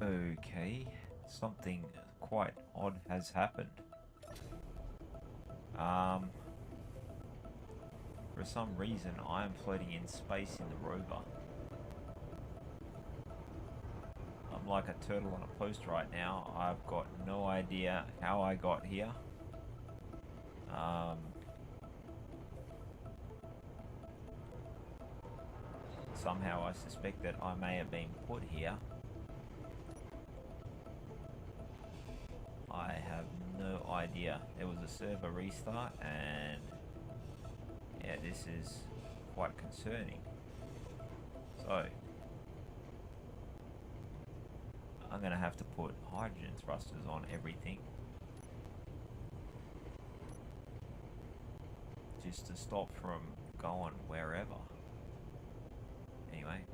Okay, something quite odd has happened. For some reason, I am floating in space in the rover. I'm like a turtle on a post right now. I've got no idea how I got here. Somehow I suspect that I may have been put here. I have no idea. There was a server restart and yeah, this is quite concerning. So I'm gonna have to put hydrogen thrusters on everything just to stop from going wherever. Anyway.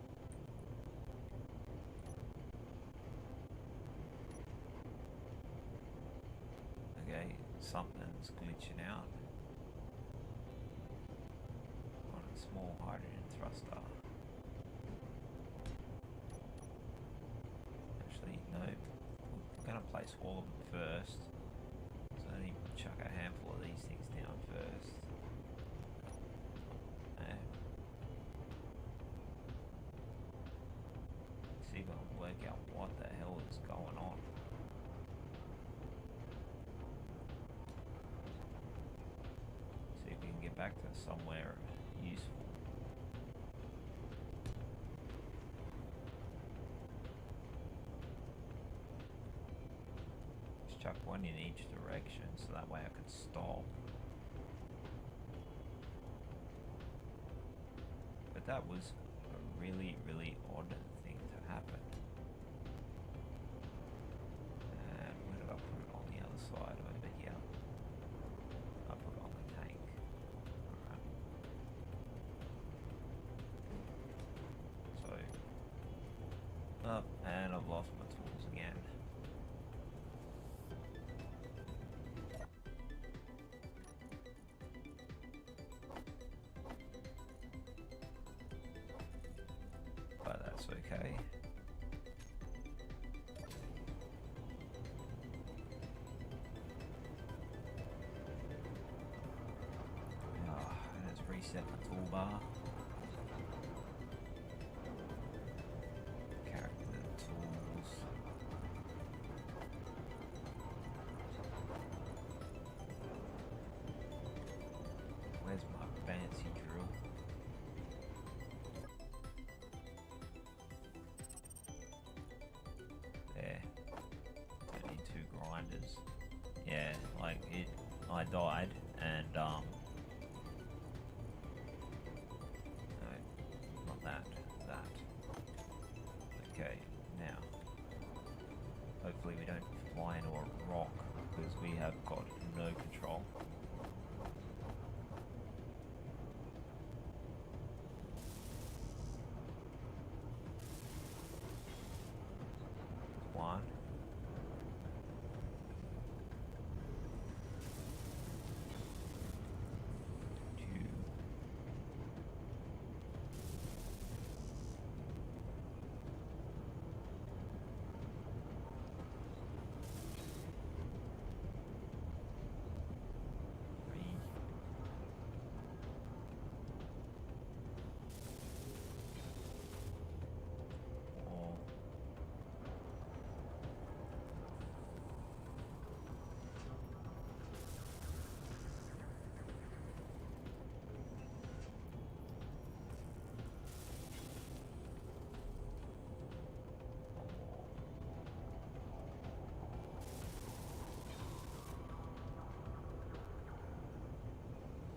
Okay, something's glitching out on a small hydrogen thruster. Actually, no. I'm gonna place all of them first. So I need to chuck a handful of these things down first. See if I can work out what the hell is going on. See if we can get back to somewhere useful. Just chuck one in each direction so that way I can stop. But that was a really, really odd thing to happen. And where did I put it on the other side? Over here. I put it on the tank. Alright. So, up, and I've lost my tools again. But that's okay. Let's reset my toolbar. Character tools. Where's my fancy drill? There. Turned into grinders. Yeah, like it. I died and no, not that. That. Okay, now. Hopefully we don't fly into a rock because we have got no control. One. Two. Three. Four.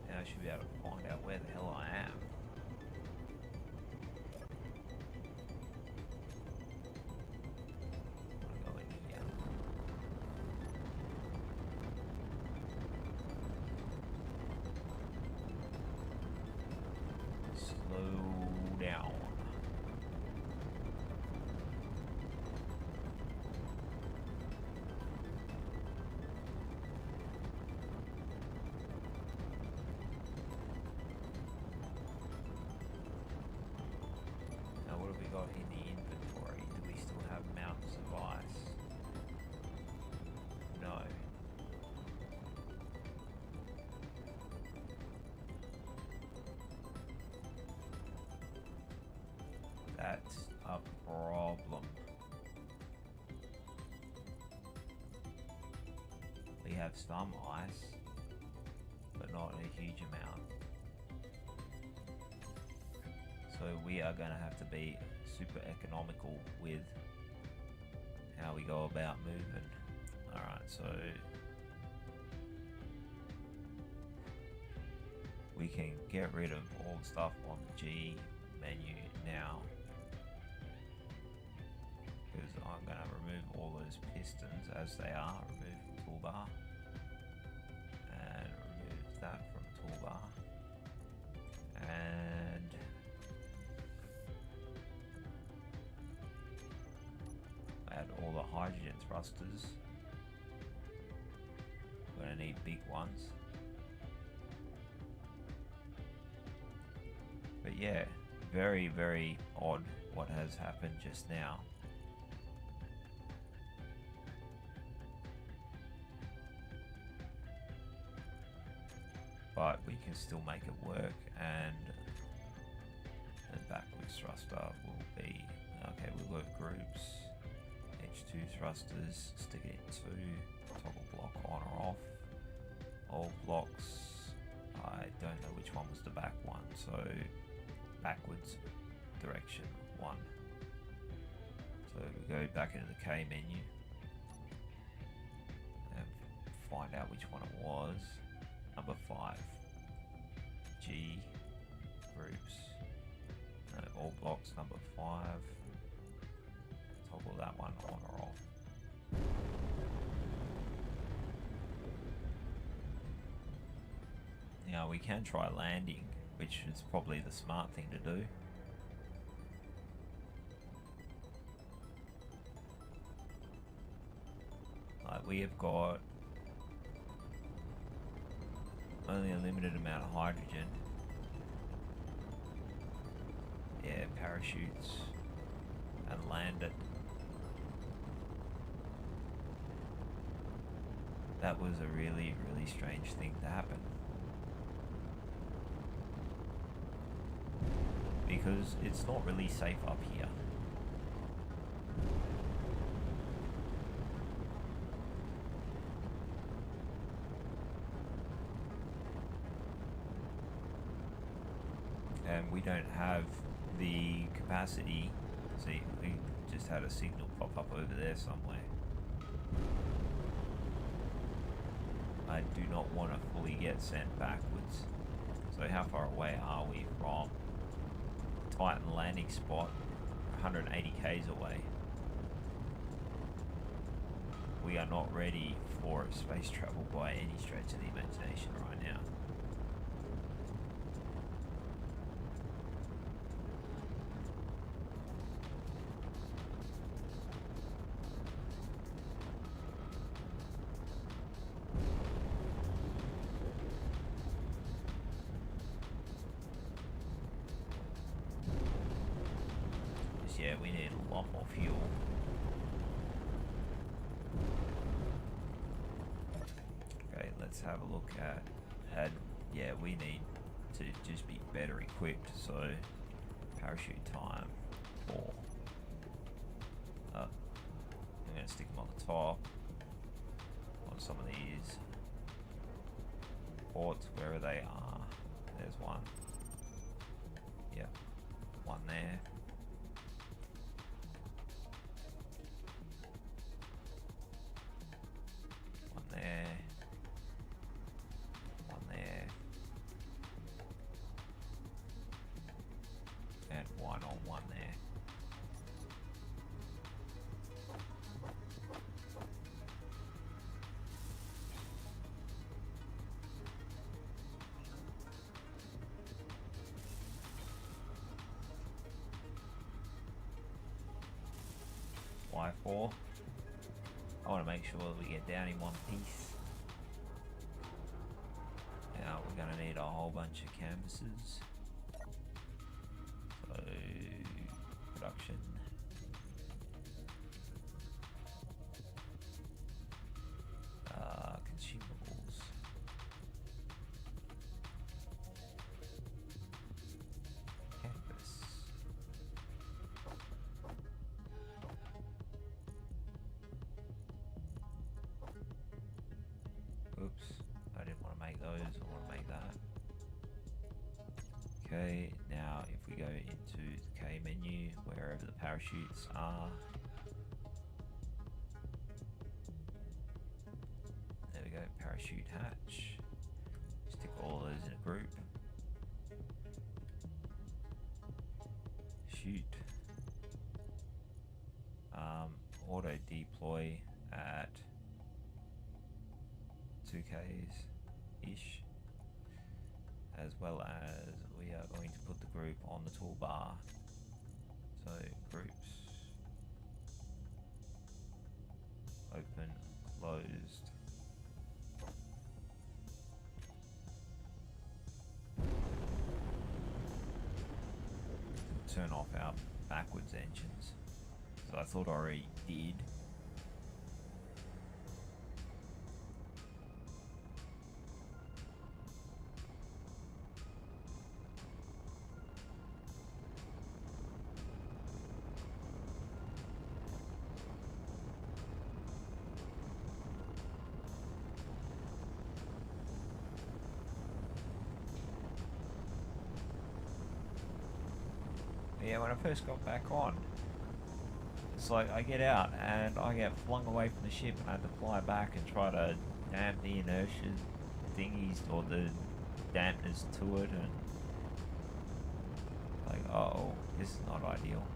Now I should be able to find out where the hell I am. I'll go in here. Slow down. Now what have we got in the That's a problem. We have some ice, but not a huge amount. So we are going to have to be super economical with how we go about moving. Alright, so we can get rid of all the stuff on the G menu now, because I'm going to remove all those pistons as they are. Remove from toolbar, and remove that from toolbar, and add all the hydrogen thrusters. We're going to need big ones. But yeah, very, very odd what has happened just now. But we can still make it work, and the backwards thruster will be, okay, we'll go groups, H2 thrusters, stick it to toggle block on or off. All blocks, I don't know which one was the back one, so backwards direction 1. So we go back into the K menu and find out which one it was. Number 5, G groups, all blocks number 5, toggle that one on or off. Now we can try landing, which is probably the smart thing to do. We have got only a limited amount of hydrogen. Yeah, parachutes and land it. That was a really, really strange thing to happen. Because it's not really safe up here. And we don't have the capacity. See, we just had a signal pop up over there somewhere. I do not want to fully get sent backwards. So how far away are we from Titan landing spot? 180 k's away. We are not ready for space travel by any stretch of the imagination right now. Yeah, we need a lot more fuel. Okay, let's have a look at, yeah, we need to just be better equipped. So parachute time 4. I'm going to stick them on the top on some of these ports wherever they are. There's one. Yep, one there. And one on one there. Y4. I want to make sure that we get down in one piece. Now we're going to need a whole bunch of canvases. So production. Consumables. Canvas. those. I want to make that. Okay, now if we go into the K menu, wherever the parachutes are, there we go, parachute hatch. Stick all those in a group. Shoot. Auto deploy at 2Ks-ish. As well as we are going to put the group on the toolbar. So groups, open, closed. Turn off our backwards engines. So I thought I already did. Yeah, when I first got back on, it's like I get out and I get flung away from the ship and I have to fly back and try to damp the inertia thingies or the dampness to it, and like, oh, this is not ideal.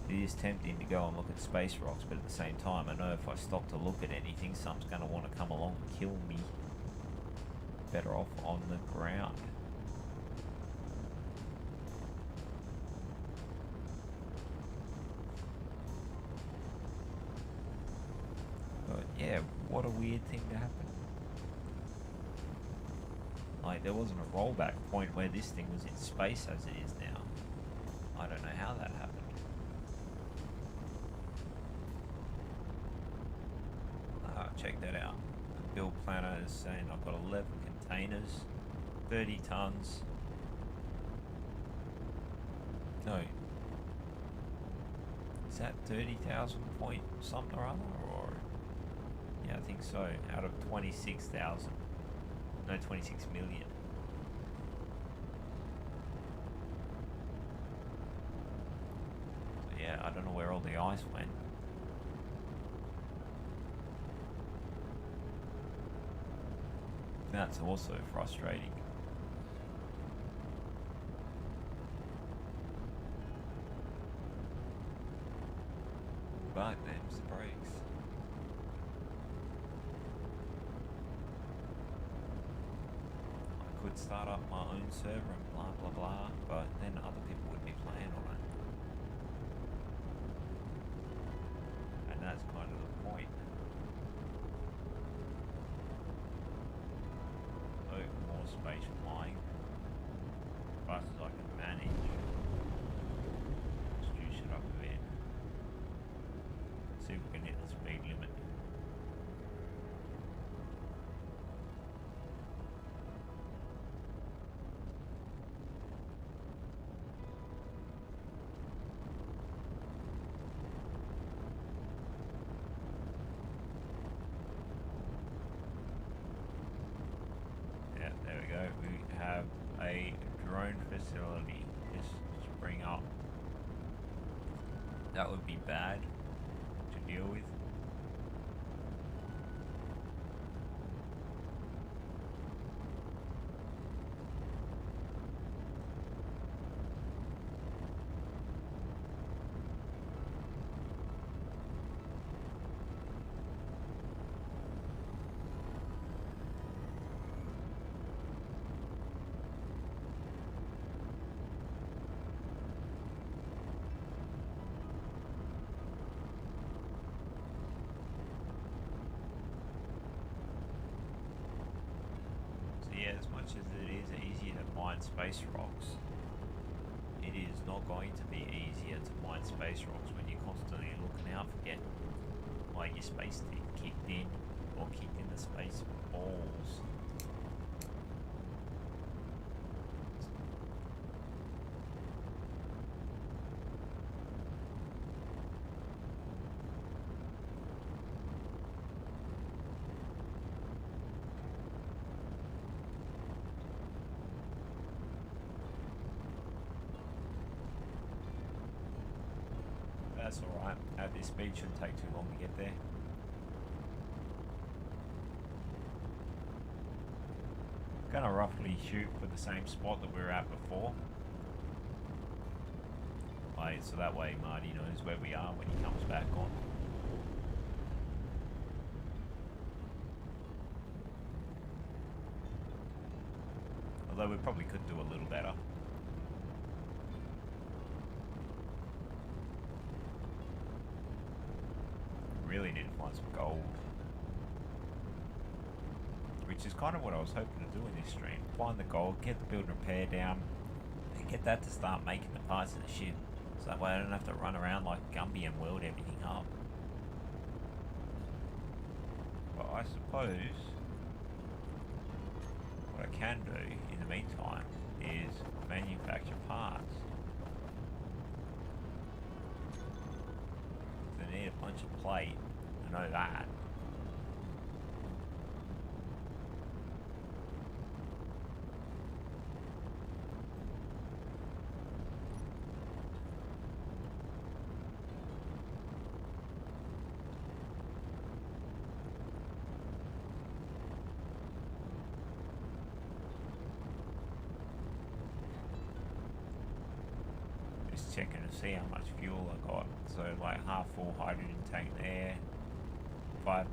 It is tempting to go and look at space rocks, but at the same time I know if I stop to look at anything, something's going to want to come along and kill me. Better off on the ground. But yeah, what a weird thing to happen. Like, there wasn't a rollback point where this thing was in space as it is now. I don't know how that happened. Check that out. The build planner is saying I've got 11 containers, 30 tons. No. Is that 30,000 point something or other? Or yeah, I think so. Out of 26,000. No, 26 million. So yeah, I don't know where all the ice went. That's also frustrating. But them's the brakes. I could start up my own server and blah blah blah, but then other people would be playing on it. And that's kind of the point. Space flying as fast as I can manage. Let's juice it up a bit. See if we can hit the speed limit. There we go. We have a drone facility just spring up. That would be bad to deal with. Yeah, as much as it is easier to mine space rocks, it is not going to be easier to mine space rocks when you're constantly looking out for getting like your space thing kicked in or kicked in the space balls. that's alright. At this speed, shouldn't take too long to get there. Gonna roughly shoot for the same spot that we were at before. Like, so that way Marty knows where we are when he comes back on. Although we probably could do a little better. Really need to find some gold. Which is kind of what I was hoping to do in this stream. Find the gold, get the build and repair down, and get that to start making the parts of the ship. So that way I don't have to run around like Gumby and weld everything up. But I suppose what I can do in the meantime is manufacture parts. They need a bunch of plate, I know that. Checking to see how much fuel I got. So like half full hydrogen tank there, 5%,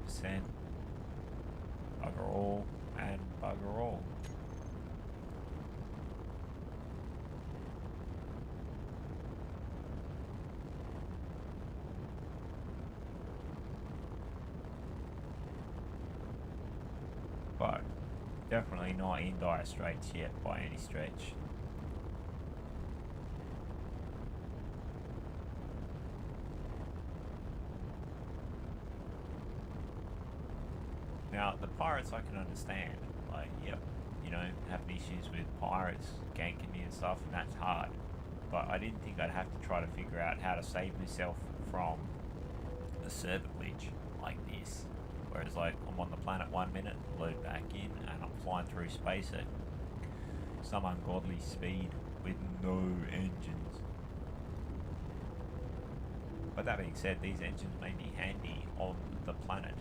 bugger all, and bugger all. But definitely not in dire straits yet by any stretch. Now, the pirates I can understand, like, yep, you know, having issues with pirates ganking me and stuff, and that's hard. But I didn't think I'd have to try to figure out how to save myself from a server glitch like this. Whereas, like, I'm on the planet 1 minute, load back in, and I'm flying through space at some ungodly speed with no engines. But that being said, these engines may be handy on the planet.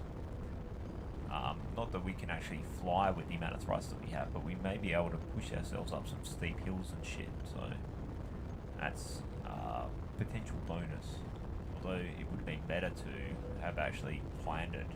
Not that we can actually fly with the amount of thrust that we have, but we may be able to push ourselves up some steep hills and shit, so that's a potential bonus. Although it would have been better to have actually planned it.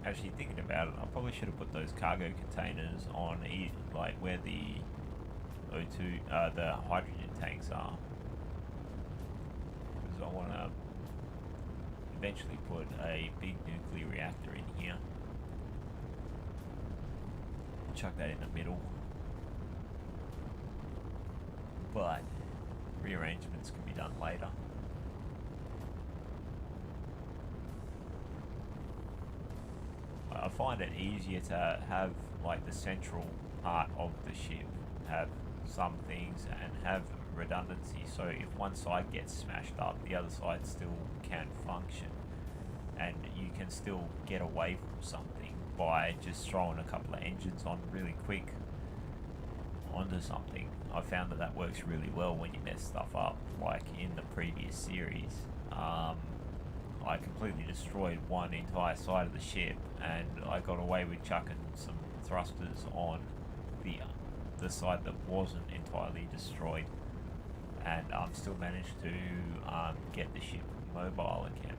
Actually thinking about it, I probably should have put those cargo containers on like where the O2, the hydrogen tanks are, because I want to eventually put a big nuclear reactor in here. Chuck that in the middle, but rearrangements can be done later. I find it easier to have like the central part of the ship have some things and have redundancy, so if one side gets smashed up, the other side still can function, and you can still get away from something by just throwing a couple of engines on really quick onto something. I found that that works really well when you mess stuff up, like in the previous series. I completely destroyed one entire side of the ship, and I got away with chucking some thrusters on the side that wasn't entirely destroyed, and still managed to get the ship mobile again.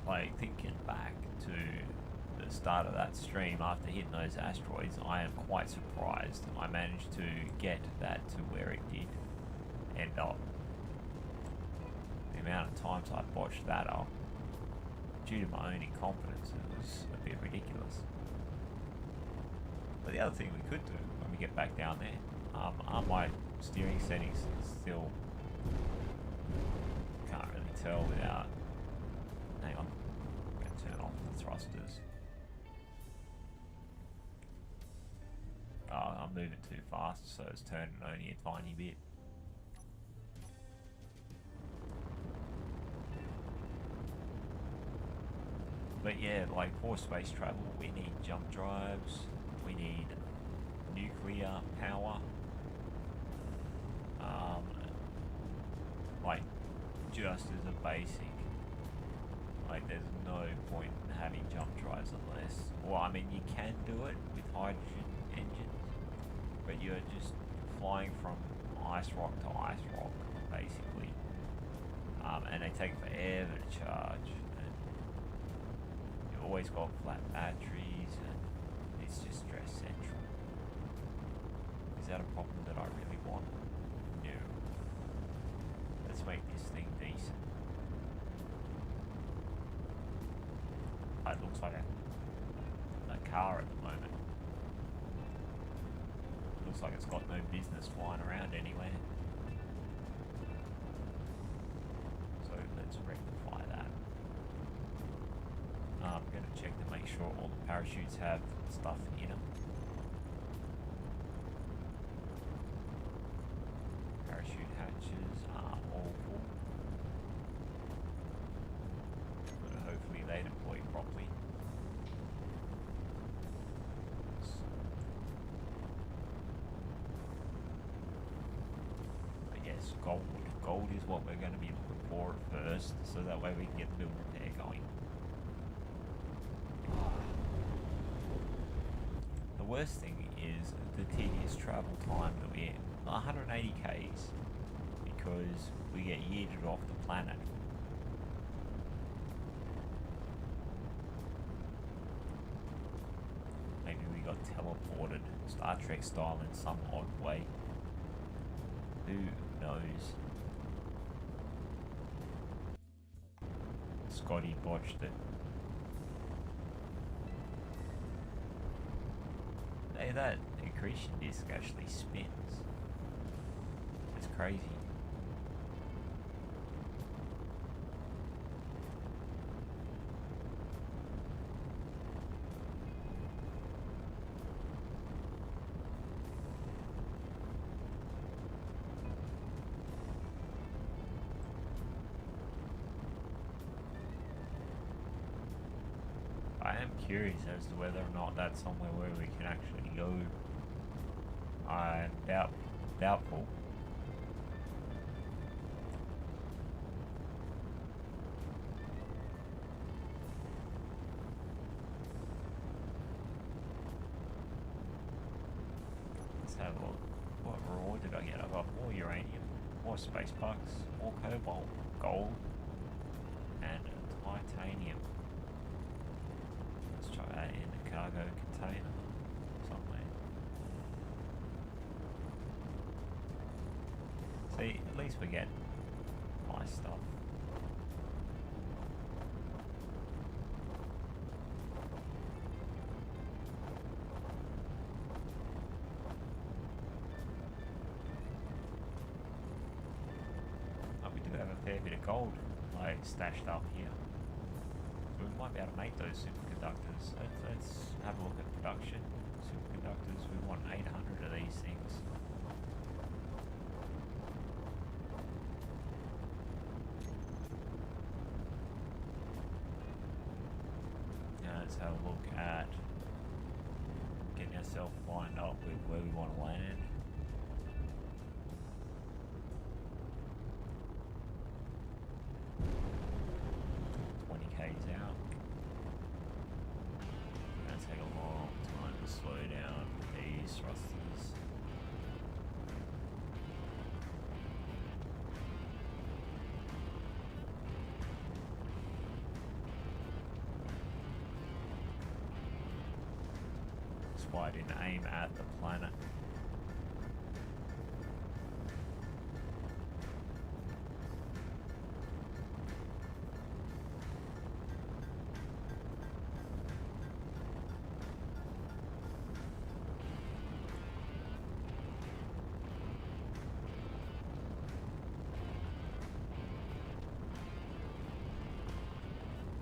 Like, thinking back to the start of that stream, after hitting those asteroids, I am quite surprised I managed to get that to where it did end up. The amount of times I botched that up due to my own incompetence, it was a bit ridiculous. But the other thing we could do when we get back down there, are my steering settings still, can't really tell without, hang on, I'm going to turn off the thrusters. I'm moving too fast, so it's turning only a tiny bit. But yeah, like for space travel, we need jump drives, we need nuclear power, like just as a basic. Like there's no point in having jump drives unless, well, I mean you can do it with hydrogen engines, but you're just flying from ice rock to ice rock basically, and they take forever to charge, and you've always got flat batteries, and it's just stress central. Is that a problem that I really want? No. Let's make this thing decent. It looks like a car at the moment. It looks like it's got no business flying around anywhere. So let's rectify that. I'm going to check to make sure all the parachutes have stuff in them. Parachute hatches are all full. But hopefully they deploy properly. But yes, gold. Gold is what we're going to be looking for at first, so that way we can get the build repair going. The worst thing is the tedious travel time that we're 180 k's because we get yeeted off the planet. Maybe we got teleported Star Trek style in some odd way. Who knows? Scotty botched it. Hey, that accretion disk actually spins. It's crazy. I am curious as to whether or not that's somewhere where we can actually go. I'm doubtful. Let's have a look. What reward did I get? I got more uranium, more space bucks, more cobalt, gold, and titanium. Let's try that in a cargo container somewhere. See, at least we get nice stuff. Oh, we do have a fair bit of gold like stashed up here. So we might be able to make those superconductors. Let's have a look at production. Superconductors, we want 800 of these things. Now let's have a look at getting ourselves lined up with where we want to land. Why I didn't aim at the planet.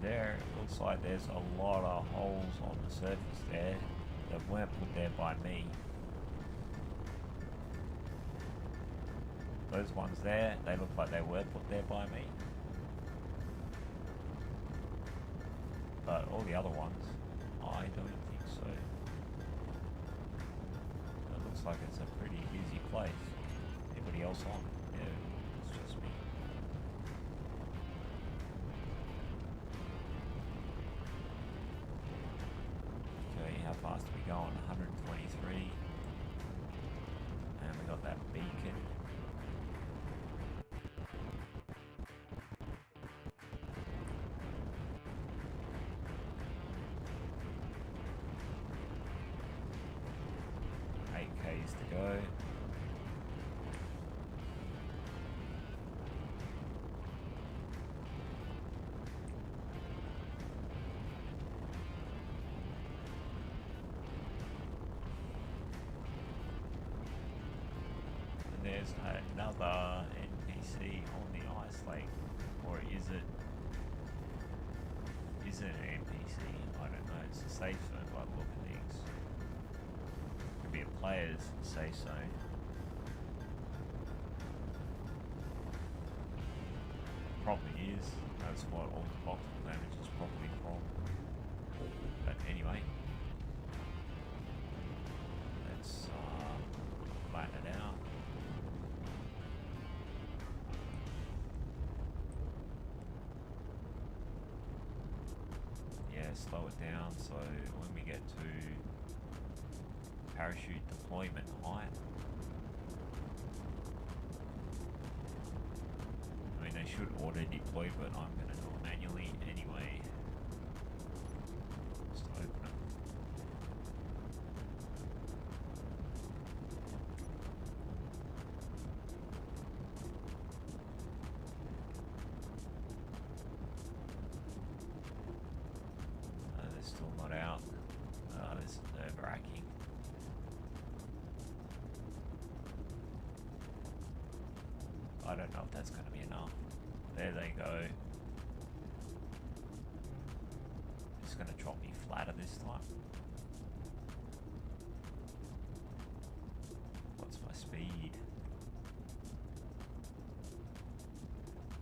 There, it looks like there's a lot of holes on the surface there that weren't put there by me. Those ones there, they look like they were put there by me. But all the other ones, I don't think so. It looks like it's a pretty busy place. Anybody else on? Yeah, it's just me. Okay, how fast are we going? 123. And we got that beacon. K's to go. And there's another NPC on the ice lake, or is it an NPC? I don't know. It's a safe zone by the look of things. Could be a player's safe zone. Probably is. That's what all the box damage is probably from. But anyway, let's flatten it out. Yeah, slow it down so when we get to parachute deployment height, I mean they should auto deploy, but I'm going to do it manually anyway. Just open it. They're still not out. This is nerve-wracking. I don't know if that's going to be enough. There they go. It's going to drop me flatter this time. What's my speed?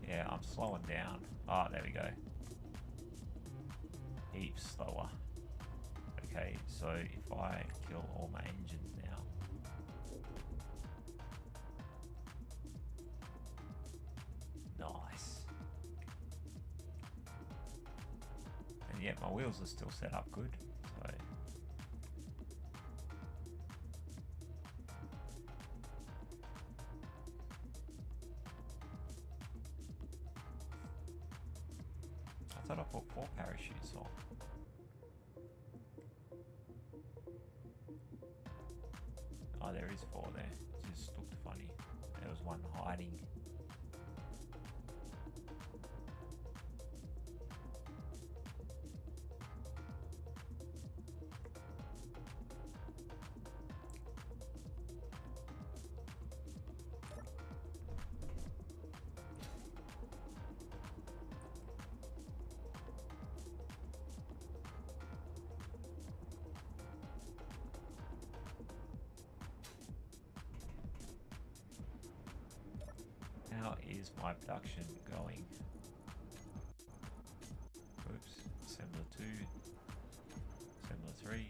Yeah, I'm slowing down. Ah, there we go. Heaps slower. Okay, so if I kill all my engines now, nice. And yet my wheels are still set up good, so I thought I put 4 parachutes on. Oh, there is 4 there. It just looked funny. There was one hiding. How is my production going? Oops, assembler 2, assembler 3.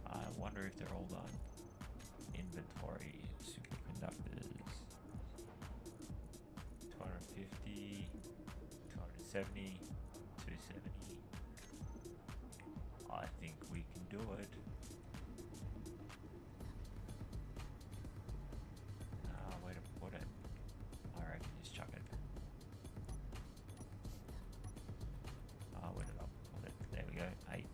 I wonder if they're all done. Inventory, superconductors, 250, 270, 270. I think we can do it. Where to put it? I reckon just chuck it. Where did I put it? There we go, 8.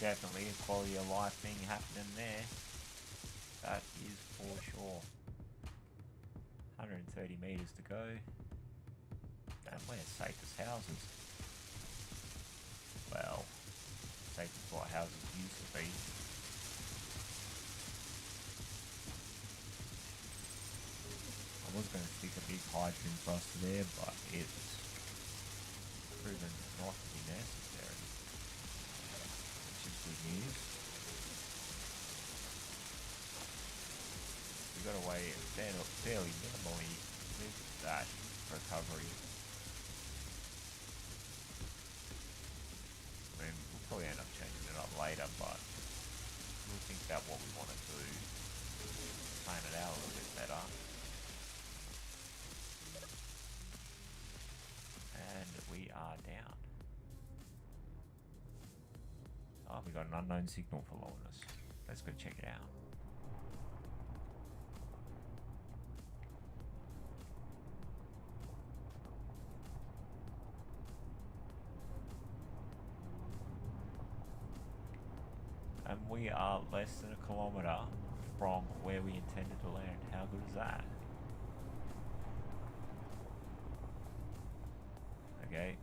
definitely a quality of life thing happening there. That is for sure. 130 meters to go. And we're safe as houses. Well, safe as what houses used to be. I was going to stick a big hydrogen thruster there, but it's proven not to be necessary, which is good news. We've got a way fairly minimally with that recovery. I mean, we'll probably end up changing it up later, but we'll think about what we want to do, plan it out a little bit better. And we are down. Oh, we got an unknown signal following us. Let's go check it out. And we are less than a kilometre from where we intended to land. How good is that? Okay.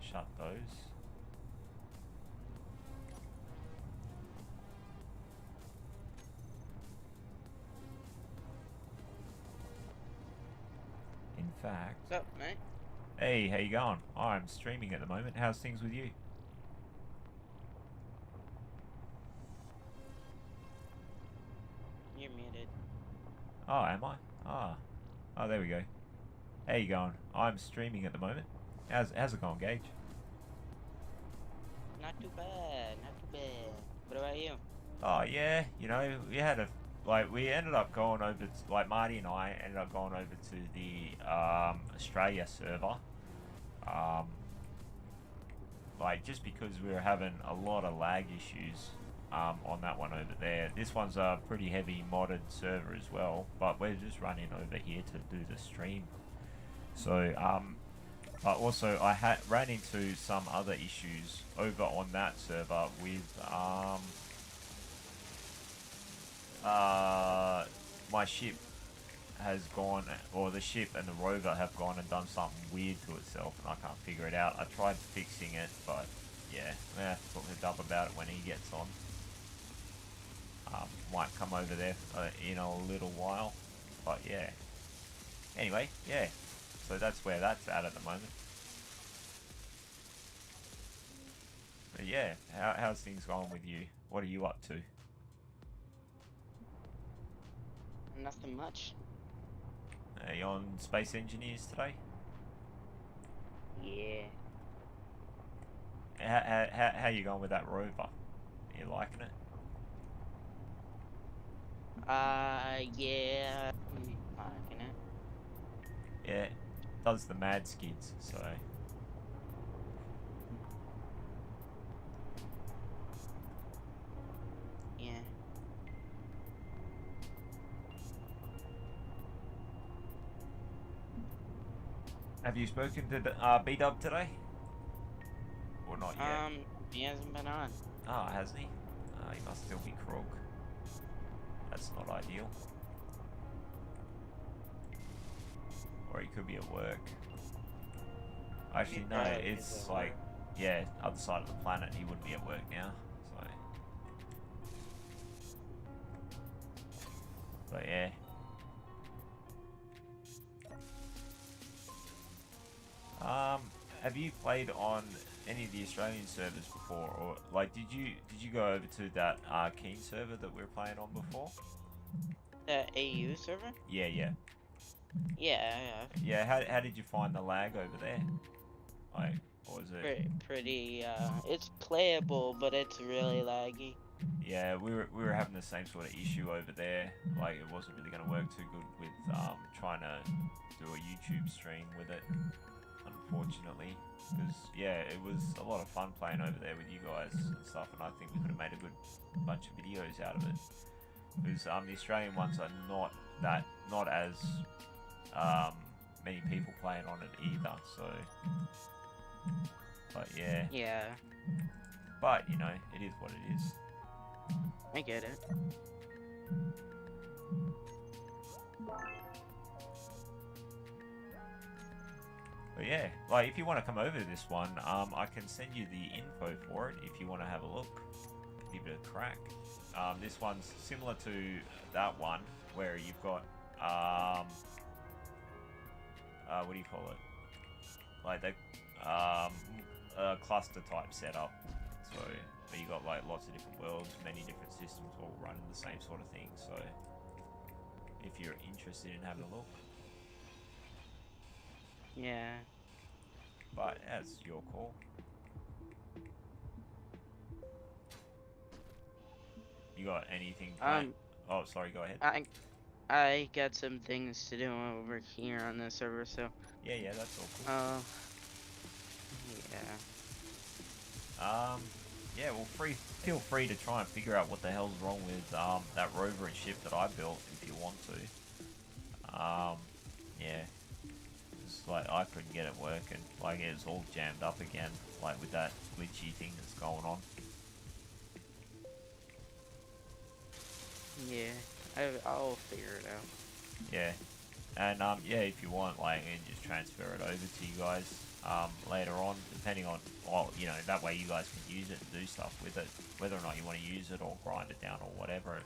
Shut those. In fact... What's up, mate? Hey, how you going? I'm streaming at the moment. How's things with you? You're muted. Oh, am I? Ah. Oh, there we go. How you going? I'm streaming at the moment. How's it going, Gage? Not too bad, not too bad. What about you? Oh, yeah. You know, we ended up going over to, Marty and I ended up going over to the, Straya server. Just because we were having a lot of lag issues, on that one over there. This one's a pretty heavy modded server as well, but we're just running over here to do the stream. So, but also I ran into some other issues over on that server with, my ship has gone, or the ship and the rover have gone and done something weird to itself, and I can't figure it out. I tried fixing it, but yeah, I'm gonna have to talk to Dub about it when he gets on. Might come over there in a little while, but yeah. Anyway, yeah. So that's where that's at the moment. But yeah, how's things going with you? What are you up to? Nothing much. Are you on Space Engineers today? Yeah. How you going with that rover? Are you liking it? Yeah. Liking it. Yeah, does the mad skids, so... Yeah. Have you spoken to the B-Dub today? Or not yet? He hasn't been on. Oh, hasn't he? He must still be crook. That's not ideal. Or he could be at work. Actually, no, it's like, yeah, other side of the planet. He wouldn't be at work now, so. But yeah. Have you played on any of the Australian servers before, or like did you go over to that Keen server that we were playing on before? The AU server? Yeah, yeah. Yeah, I have. Yeah, how did you find the lag over there? Like, what was it? Pretty, it's playable, but it's really laggy. Yeah, we were having the same sort of issue over there. Like, it wasn't really going to work too good with trying to do a YouTube stream with it, unfortunately. Because, yeah, it was a lot of fun playing over there with you guys and stuff, and I think we could have made a good bunch of videos out of it. Because the Australian ones are not as many people playing on it either, so But yeah. Yeah, But, you know, it is what it is. I get it. But yeah, like if you want to come over to this one, I can send you the info for it if you want to have a look, give it a crack. This one's similar to that one where you've got what do you call it? Like the a cluster type setup. So where you got like lots of different worlds, many different systems all running the same sort of thing. So if you're interested in having a look. Yeah. But that's your call. You got anything planned? Oh, sorry, go ahead. I got some things to do over here on the server, so. Yeah, that's all cool. Yeah. Yeah, well, feel free to try and figure out what the hell's wrong with that rover and ship that I built if you want to. Yeah. It's like I couldn't get it working. Like it was all jammed up again, like with that glitchy thing that's going on. Yeah, I'll figure it out. Yeah. And yeah, if you want, like, and just transfer it over to you guys later on, depending on, well, you know, that way you guys can use it and do stuff with it. Whether or not you want to use it or grind it down or whatever,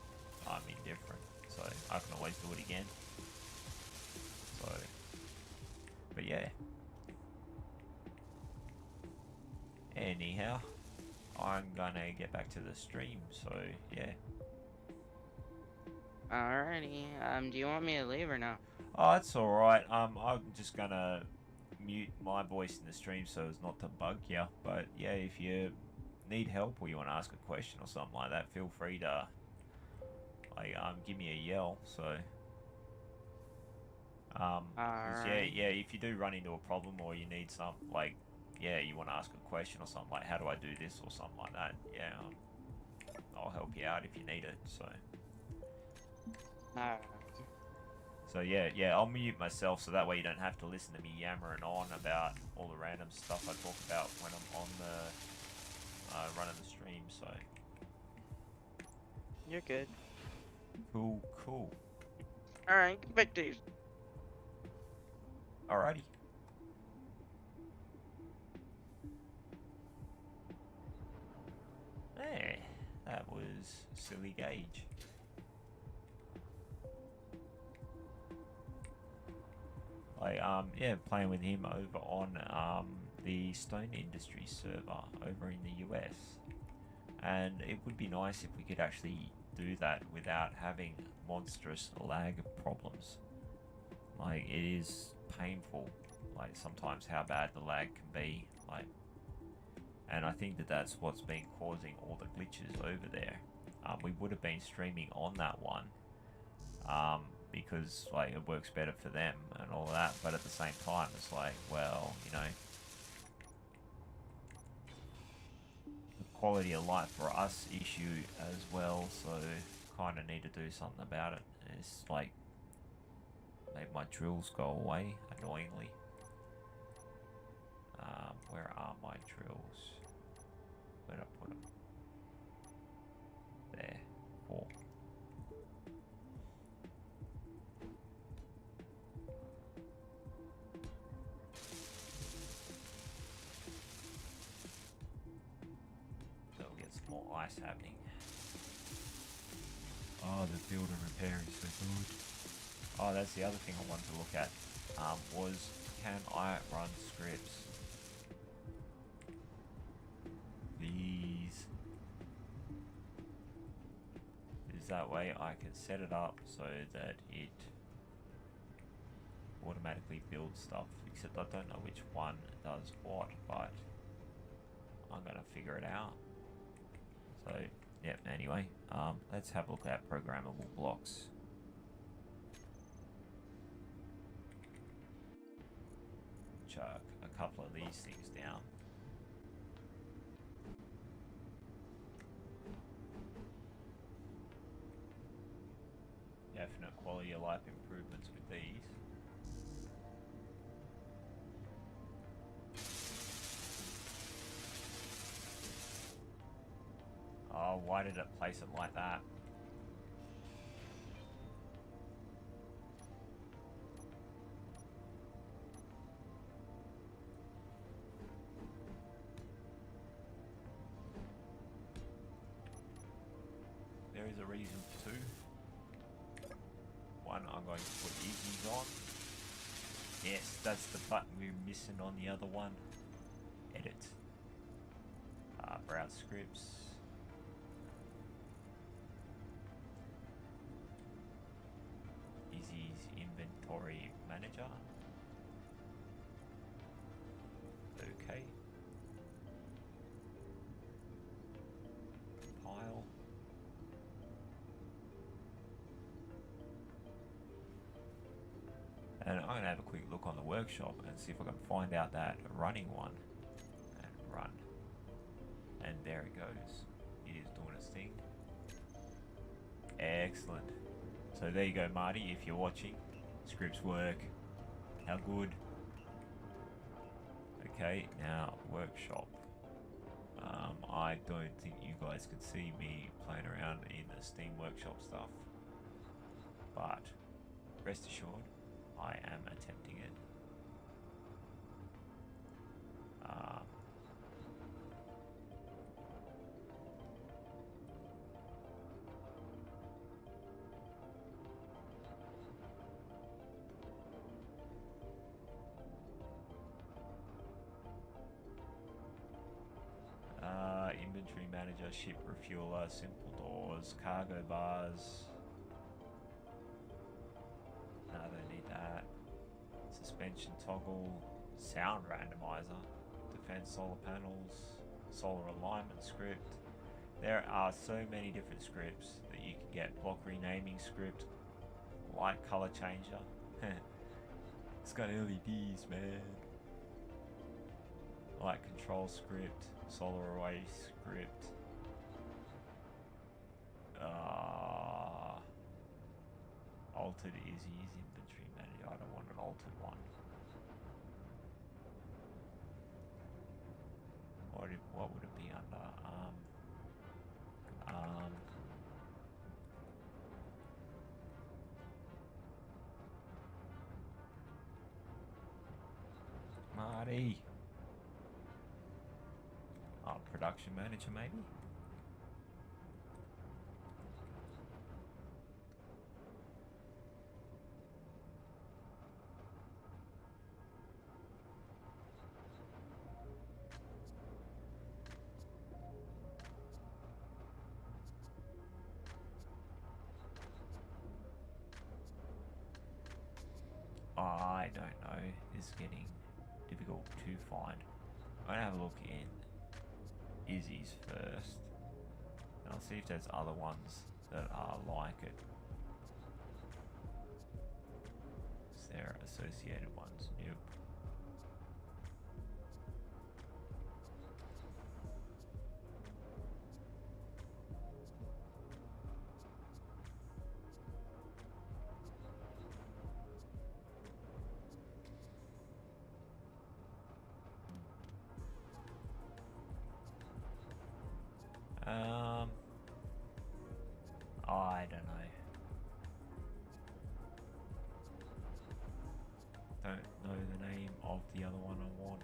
I'm indifferent. So I can always do it again. So, but yeah. Anyhow, I'm gonna get back to the stream. So yeah. Alrighty. Do you want me to leave or no? Oh, that's alright. I'm just gonna mute my voice in the stream so as not to bug you. But yeah, if you need help or you want to ask a question or something like that, feel free to like give me a yell. So yeah, if you do run into a problem or you need some like you want to ask a question or something like how do I do this or something like that, yeah, I'll help you out if you need it. So yeah, I'll mute myself so that way you don't have to listen to me yammering on about all the random stuff I talk about when I'm on the running the stream. So you're good. Cool. All right, get back to you. Alrighty. Hey, that was Silly Gauge. Like, yeah, playing with him over on the Stone Industry server over in the US. And it would be nice if we could actually do that without having monstrous lag problems. Like, it is painful, like, sometimes how bad the lag can be. Like, and I think that that's what's been causing all the glitches over there. We would have been streaming on that one. Because like it works better for them and all that, but at the same time it's like, well, you know, the quality of life for us issue as well, so kind of need to do something about it. It's like made my drills go away annoyingly. Where are my drills? Where'd I put them? There. 4. More ice happening. Oh, the build and repair is so good. Oh, that's the other thing I wanted to look at. Was can I run scripts? These. Is that way I can set it up so that it automatically builds stuff. Except I don't know which one does what, but I'm gonna figure it out. So, yeah, anyway, let's have a look at programmable blocks. Chuck a couple of these things down. Definite quality of life improvements with these. Oh, why did it place it like that? There is a reason for two. One, I'm going to put easies on. Yes, that's the button we're missing on the other one. Edit. Browse scripts. Easy's inventory manager. Okay. Compile. And I'm going to have a quick look on the workshop and see if I can find out that running one. And run. And there it goes. It is doing its thing. Excellent. So there you go, Marty, if you're watching. Scripts work. How good. Okay, now workshop. I don't think you guys can see me playing around in the Steam Workshop stuff. But rest assured, I am attempting it. Inventory manager, ship refueler, simple doors, cargo bars. No, I don't need that. Suspension toggle, sound randomizer, defense solar panels, solar alignment script. There are so many different scripts that you can get. Block renaming script, light color changer. It's got LEDs, man. Light control script, solar array script. Altered is inventory manager. I don't want an altered one. What would it be under? Marty. Production manager, maybe? I don't know. It's getting difficult to find. I'm gonna have a look in Izzy's first, and I'll see if there's other ones that are like it. Is there associated ones? Nope. I don't know. Don't know the name of the other one I want.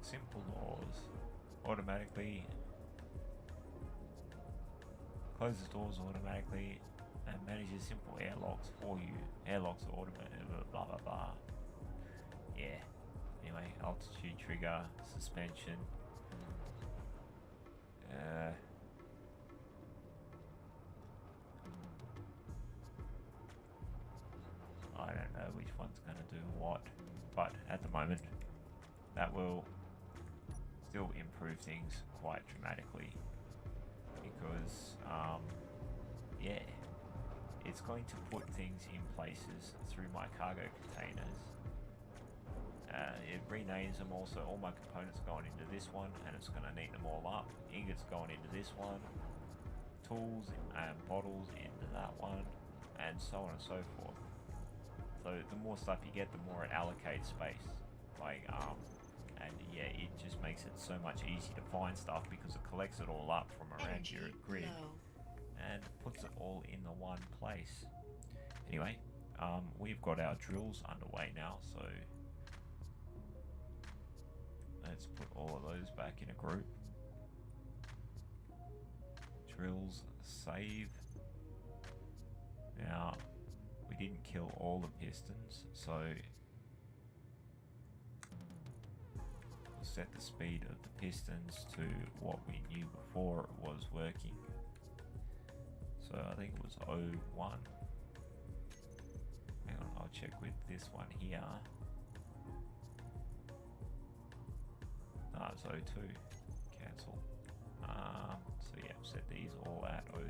Simple doors. Automatically. Closes doors automatically. And manages simple airlocks for you. Airlocks are automated, blah blah blah. Yeah. Anyway, altitude trigger, suspension. I don't know which one's going to do what, but at the moment, that will still improve things quite dramatically because, yeah. It's going to put things in places through my cargo containers. It renames them also. All my components going into this one, and it's going to neaten them all up. Ingots going into this one. Tools and bottles into that one. and so on and so forth. So the more stuff you get, the more it allocates space. And yeah, it just makes it so much easier to find stuff because it collects it all up from around your grid and puts it all in the one place. Anyway, we've got our drills underway now, so let's put all of those back in a group. Drills, save. Now, we didn't kill all the pistons, so we'll set the speed of the pistons to what we knew before it was working. So I think it was 01. Hang on, I'll check with this one here. No, it's 02. Cancel. So yeah, set these all at 02.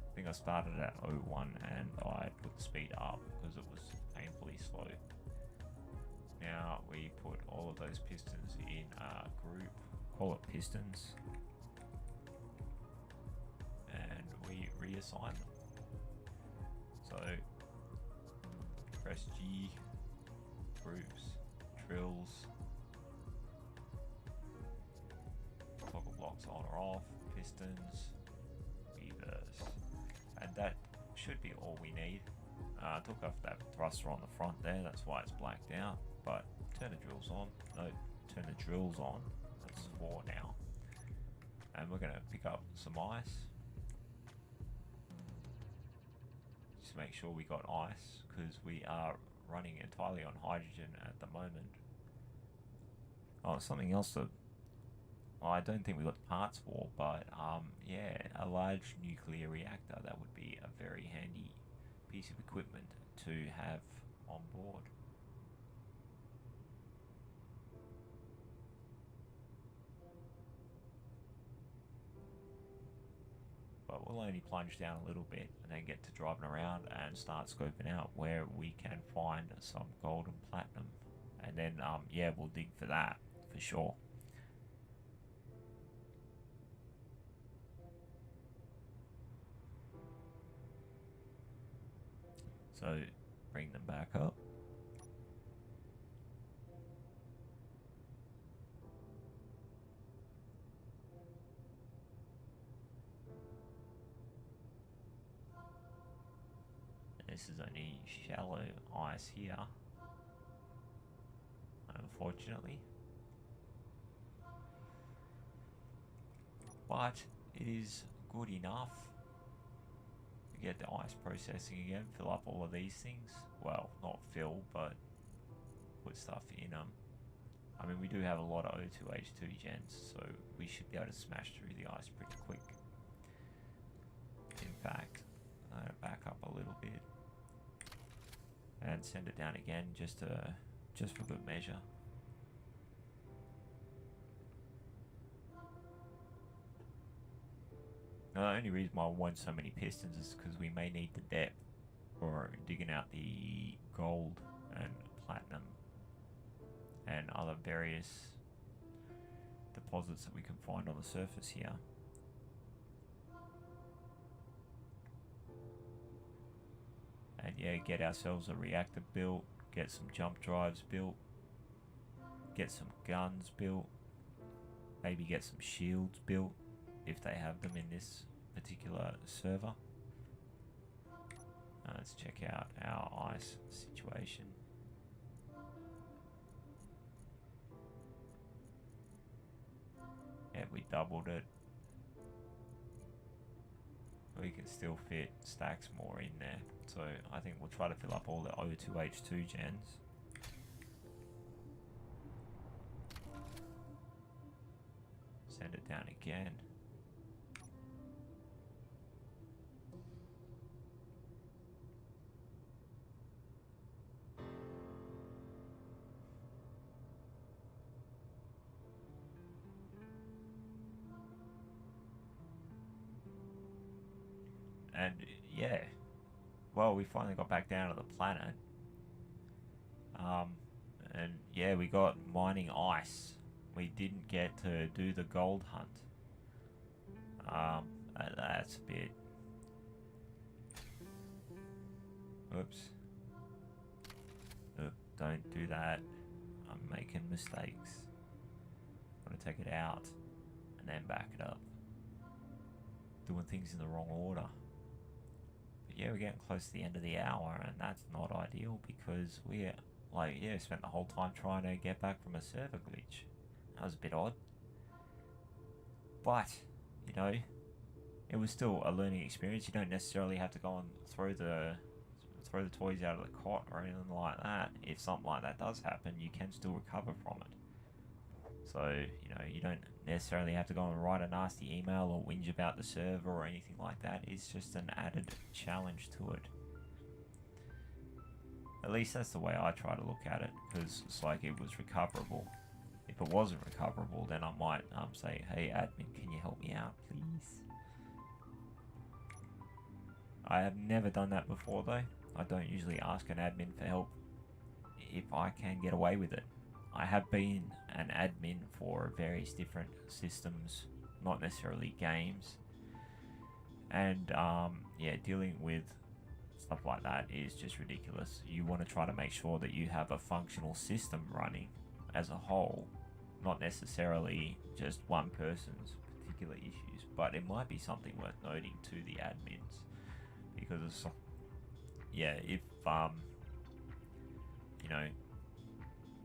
I think I started at 01 and I put the speed up because it was painfully slow. Now we put all of those pistons in a group, call it pistons, and we reassign them. So press G, groups, drills, toggle blocks on or off, pistons, reverse, and that should be all we need. I took off that thruster on the front there, that's why it's blacked out, but turn the drills on. No, turn the drills on. That's 4 now. And we're going to pick up some ice. Just make sure we got ice because we are running entirely on hydrogen at the moment. Oh, something else that I don't think we got the parts for, but yeah, a large nuclear reactor. That would be a very handy piece of equipment to have on board. But we'll only plunge down a little bit and then get to driving around and start scoping out where we can find some gold and platinum. And then, yeah, we'll dig for that for sure. So, bring them back up. This is only shallow ice here, unfortunately. But it is good enough to get the ice processing again, fill up all of these things. Well, not fill, but put stuff in them. I mean, we do have a lot of O2H2 gens, so we should be able to smash through the ice pretty quick. In fact, I'm going to back up a little bit and send it down again just for good measure. Now, the only reason why I want so many pistons is because we may need the depth for digging out the gold and platinum and other various deposits that we can find on the surface here. And yeah, get ourselves a reactor built, get some jump drives built, get some guns built, maybe get some shields built if they have them in this particular server. Let's check out our ice situation. Yeah, we doubled it. We can still fit stacks more in there. So I think we'll try to fill up all the O2H2 gens. Send it down again. And yeah, well, we finally got back down to the planet. And yeah, we got mining ice. We didn't get to do the gold hunt. That's a bit Oops. Oop, don't do that. I'm making mistakes. Gotta take it out and then back it up. Doing things in the wrong order. But yeah, we're getting close to the end of the hour, and that's not ideal because we spent the whole time trying to get back from a server glitch. That was a bit odd. But, you know, it was still a learning experience. You don't necessarily have to go and throw the toys out of the cot or anything like that. If something like that does happen, you can still recover from it. So, you know, you don't necessarily have to go and write a nasty email or whinge about the server or anything like that. It's just an added challenge to it. At least that's the way I try to look at it, because it's like it was recoverable. If it wasn't recoverable, then I might say, hey admin, can you help me out, please? I have never done that before though. I don't usually ask an admin for help if I can get away with it. I have been an admin for various different systems, not necessarily games. And yeah, dealing with stuff like that is just ridiculous. You want to try to make sure that you have a functional system running as a whole, not necessarily just one person's particular issues, but it might be something worth noting to the admins, because it's, yeah, if you know,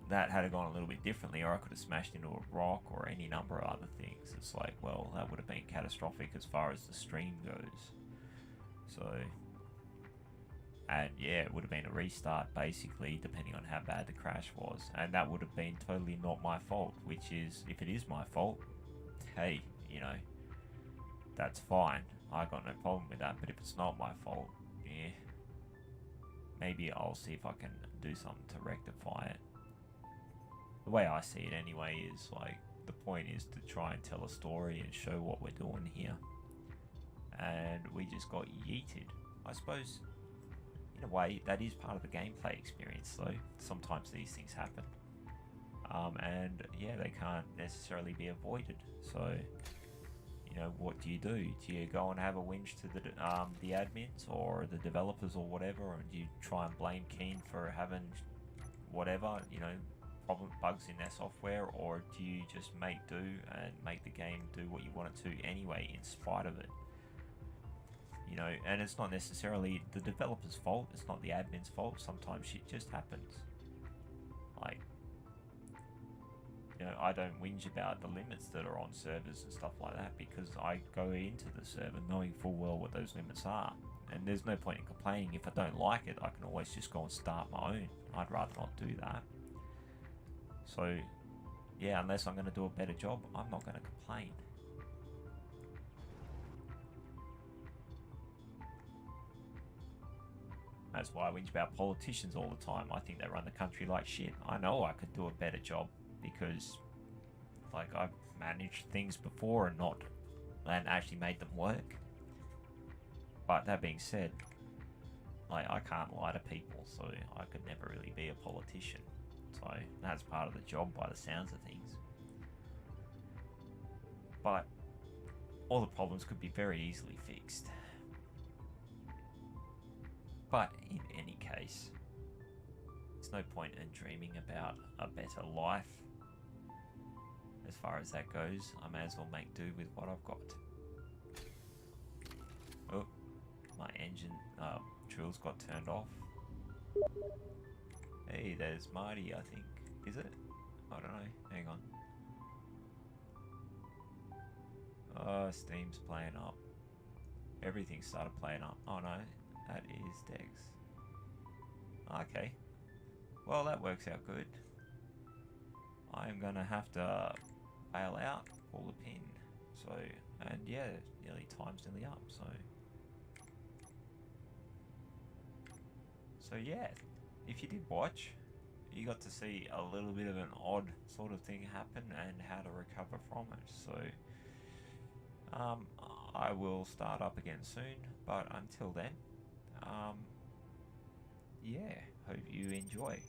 that had gone a little bit differently, or I could have smashed into a rock or any number of other things, it's like, well, that would have been catastrophic as far as the stream goes. So, and yeah, it would have been a restart basically, depending on how bad the crash was, and that would have been totally not my fault, which is, if it is my fault, hey, you know, that's fine, I got no problem with that. But if it's not my fault, yeah, maybe I'll see if I can do something to rectify it. The way I see it anyway is like, the point is to try and tell a story and show what we're doing here, and we just got yeeted. I suppose in a way that is part of the gameplay experience though. Sometimes these things happen, and yeah, they can't necessarily be avoided. So, you know, what do? Do you go and have a whinge to the admins or the developers or whatever, or do you try and blame Keen for having whatever, you know, bugs in their software, or do you just make do and make the game do what you want it to anyway in spite of it? You know, and it's not necessarily the developer's fault, it's not the admin's fault. Sometimes shit just happens. Like, you know, I don't whinge about the limits that are on servers and stuff like that, because I go into the server knowing full well what those limits are, and there's no point in complaining. If I don't like it, I can always just go and start my own. I'd rather not do that. So yeah, unless I'm going to do a better job, I'm not going to complain. That's why I whinge about politicians all the time. I think they run the country like shit. I know I could do a better job, because like, I've managed things before and actually made them work. But that being said, like, I can't lie to people, so I could never really be a politician. So that's part of the job by the sounds of things. But all the problems could be very easily fixed. But in any case, there's no point in dreaming about a better life. As far as that goes, I may as well make do with what I've got. Oh, my engine drills got turned off. Hey, there's Marty, I think. Is it? I don't know. Hang on. Oh, Steam's playing up. Everything started playing up. Oh no, that is Dex. Okay. Well, that works out good. I'm gonna have to bail out, pull the pin. So, and yeah, time's nearly up. So yeah, if you did watch, you got to see a little bit of an odd sort of thing happen and how to recover from it. So, I will start up again soon, but until then, yeah, hope you enjoy.